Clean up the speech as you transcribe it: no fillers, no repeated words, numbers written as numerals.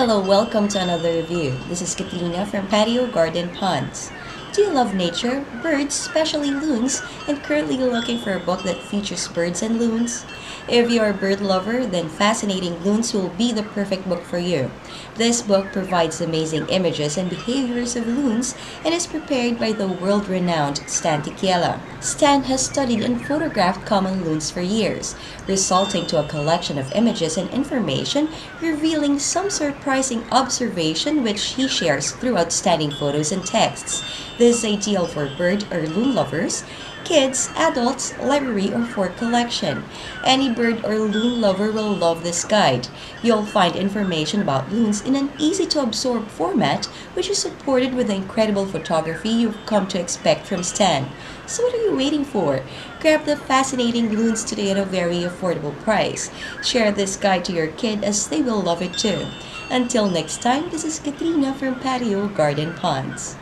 Hello, welcome to another review. This is Katrina from Patio Garden Ponds. Do you love nature, birds, especially loons, and currently looking for a book that features birds and loons? If you are a bird lover, then Fascinating Loons will be the perfect book for you. This book provides amazing images and behaviors of loons and is prepared by the world-renowned Stan Tequila. Stan has studied and photographed common loons for years, resulting to a collection of images and information revealing some surprising observation which he shares through outstanding photos and texts. This is ideal for bird or loon lovers, kids, adults, library, or for collection. Any bird or loon lover will love this guide. You'll find information about loons in an easy-to-absorb format, which is supported with the incredible photography you've come to expect from Stan. So what are you waiting for? Grab the Fascinating Loons today at a very affordable price. Share this guide to your kid as they will love it too. Until next time, this is Katrina from Patio Garden Ponds.